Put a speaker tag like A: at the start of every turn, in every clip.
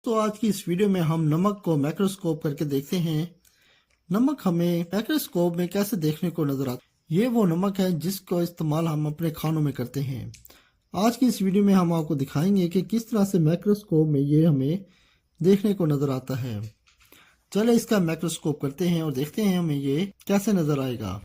A: तो आज की इस वीडियो में हम नमक को माइक्रोस्कोप करके देखते हैं। नमक हमें माइक्रोस्कोप में कैसे देखने को नजर आता है। ये वो नमक है जिसको इस्तेमाल हम अपने खानों में करते हैं। आज की इस वीडियो में हम आपको दिखाएंगे कि किस तरह से माइक्रोस्कोप में ये हमें देखने को नजर आता है। चले इसका माइक्रोस्कोप करते हैं और देखते हैं हमें ये कैसे नजर आएगा।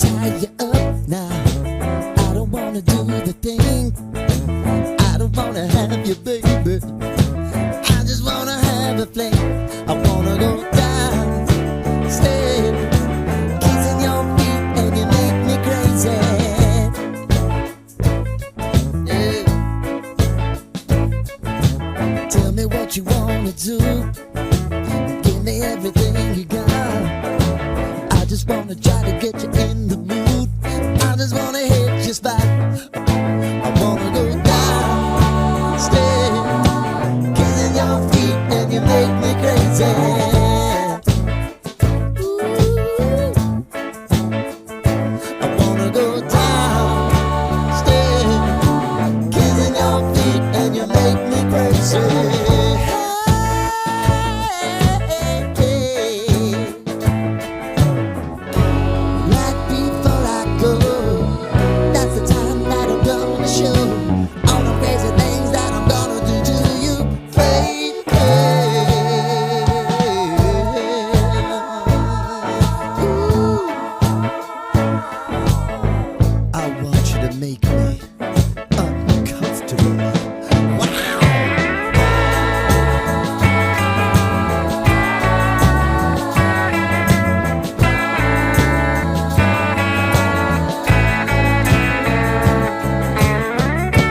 B: Tie you up now. I don't wanna do the thing. I don't wanna have you, baby. I just wanna have a fling. I wanna go down, stay, kissing your feet, and you make me crazy. Yeah. Tell me what you wanna do. Give me everything you got. I just wanna try to get you